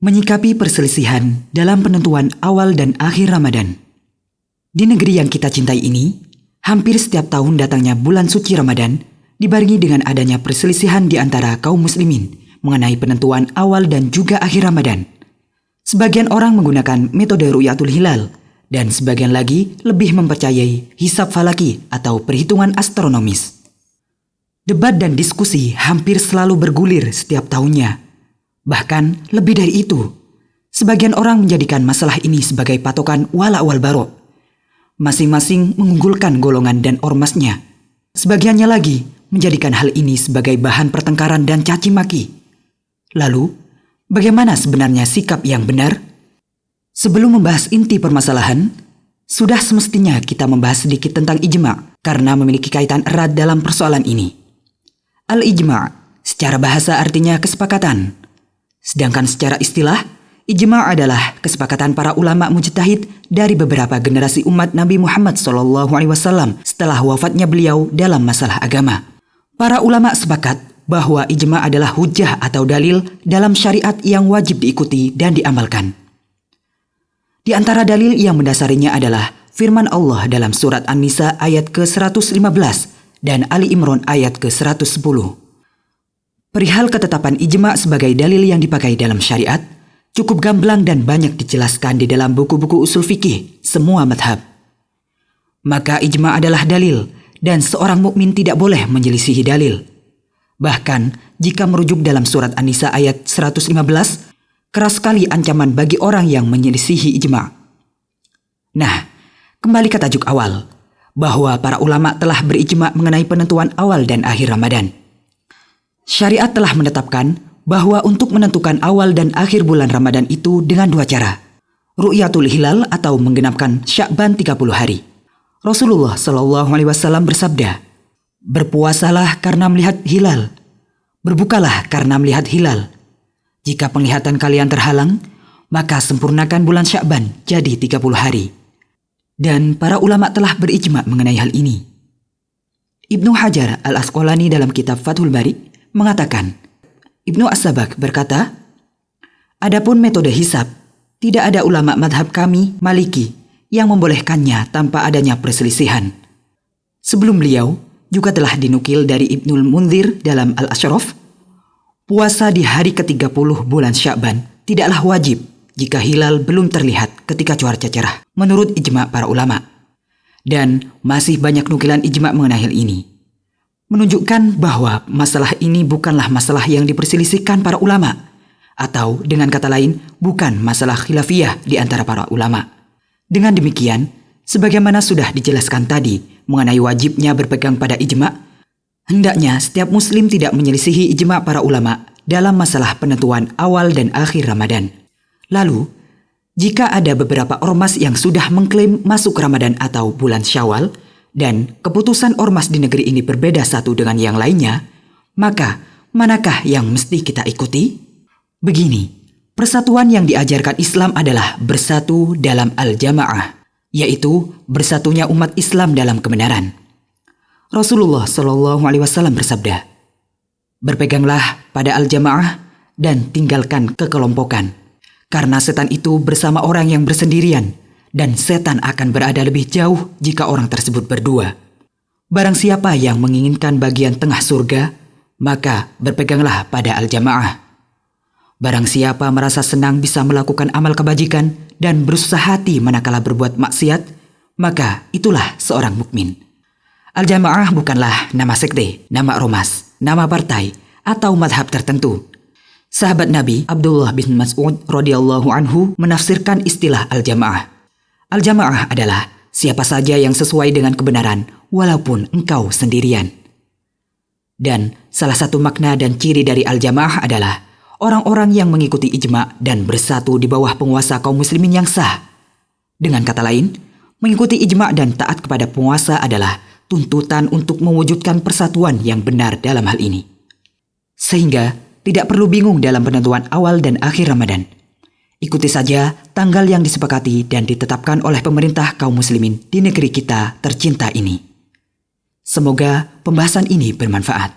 Menyikapi perselisihan dalam penentuan awal dan akhir Ramadan. Di negeri yang kita cintai ini, hampir setiap tahun datangnya bulan suci Ramadan dibarengi dengan adanya perselisihan di antara kaum muslimin mengenai penentuan awal dan juga akhir Ramadan. Sebagian orang menggunakan metode ru'yatul hilal dan sebagian lagi lebih mempercayai hisab falaki atau perhitungan astronomis. Debat dan diskusi hampir selalu bergulir setiap tahunnya. Bahkan lebih dari itu, sebagian orang menjadikan masalah ini sebagai patokan wala wal bara. Masing-masing mengunggulkan golongan dan ormasnya. Sebagiannya lagi menjadikan hal ini sebagai bahan pertengkaran dan caci maki. Lalu, bagaimana sebenarnya sikap yang benar? Sebelum membahas inti permasalahan, sudah semestinya kita membahas sedikit tentang ijma' karena memiliki kaitan erat dalam persoalan ini. Al-ijma' secara bahasa artinya kesepakatan. Sedangkan secara istilah, ijma' adalah kesepakatan para ulama mujtahid dari beberapa generasi umat Nabi Muhammad SAW setelah wafatnya beliau dalam masalah agama. Para ulama sepakat bahwa ijma' adalah hujjah atau dalil dalam syariat yang wajib diikuti dan diamalkan. Di antara dalil yang mendasarinya adalah firman Allah dalam surat An-Nisa ayat ke-115 dan Ali Imran ayat ke-110. Perihal ketetapan ijma' sebagai dalil yang dipakai dalam syariat, cukup gamblang dan banyak dijelaskan di dalam buku-buku usul fikih semua madhab. Maka ijma' adalah dalil dan seorang mukmin tidak boleh menyelisihi dalil. Bahkan jika merujuk dalam surat An-Nisa ayat 115, keras sekali ancaman bagi orang yang menyelisihi ijma'. Nah, kembali ke tajuk awal, bahwa para ulama telah berijma' mengenai penentuan awal dan akhir Ramadan. Syariat telah menetapkan bahwa untuk menentukan awal dan akhir bulan Ramadan itu dengan dua cara. Ru'yatul hilal atau menggenapkan Sya'ban 30 hari. Rasulullah SAW bersabda, "Berpuasalah karena melihat hilal. Berbukalah karena melihat hilal. Jika penglihatan kalian terhalang, maka sempurnakan bulan Sya'ban jadi 30 hari." Dan para ulama telah berijma' mengenai hal ini. Ibnu Hajar Al-Asqalani dalam kitab Fathul Bari mengatakan, Ibnu As-Sabak berkata, "Adapun metode hisab, tidak ada ulama madhab kami Maliki yang membolehkannya tanpa adanya perselisihan." Sebelum beliau, juga telah dinukil dari Ibnul Munzir dalam Al-Ashraf, puasa di hari ke-30 bulan Sya'ban tidaklah wajib jika hilal belum terlihat ketika cuaca cerah, menurut ijma' para ulama. Dan masih banyak nukilan ijma' mengenai hal ini, menunjukkan bahwa masalah ini bukanlah masalah yang diperselisihkan para ulama, atau dengan kata lain, bukan masalah khilafiyah di antara para ulama. Dengan demikian, sebagaimana sudah dijelaskan tadi mengenai wajibnya berpegang pada ijma', hendaknya setiap muslim tidak menyelisihi ijma' para ulama dalam masalah penentuan awal dan akhir Ramadan. Lalu, jika ada beberapa ormas yang sudah mengklaim masuk Ramadan atau bulan Syawal, dan keputusan ormas di negeri ini berbeda satu dengan yang lainnya, maka manakah yang mesti kita ikuti? Begini, persatuan yang diajarkan Islam adalah bersatu dalam al-jamaah, yaitu bersatunya umat Islam dalam kebenaran. Rasulullah SAW bersabda, "Berpeganglah pada al-jamaah dan tinggalkan kekelompokan, karena setan itu bersama orang yang bersendirian, dan setan akan berada lebih jauh jika orang tersebut berdua. Barang siapa yang menginginkan bagian tengah surga, maka berpeganglah pada al-jamaah. Barang siapa merasa senang bisa melakukan amal kebajikan dan berusaha hati manakala berbuat maksiat, maka itulah seorang mukmin." Al-jamaah bukanlah nama sekte, nama ormas, nama partai, atau madhab tertentu. Sahabat Nabi Abdullah bin Mas'ud radhiyallahu anhu menafsirkan istilah al-jamaah. Al-jamaah adalah siapa saja yang sesuai dengan kebenaran walaupun engkau sendirian. Dan salah satu makna dan ciri dari al-jamaah adalah orang-orang yang mengikuti ijma' dan bersatu di bawah penguasa kaum muslimin yang sah. Dengan kata lain, mengikuti ijma' dan taat kepada penguasa adalah tuntutan untuk mewujudkan persatuan yang benar dalam hal ini. Sehingga tidak perlu bingung dalam penentuan awal dan akhir Ramadan. Ikuti saja tanggal yang disepakati dan ditetapkan oleh pemerintah kaum muslimin di negeri kita tercinta ini. Semoga pembahasan ini bermanfaat.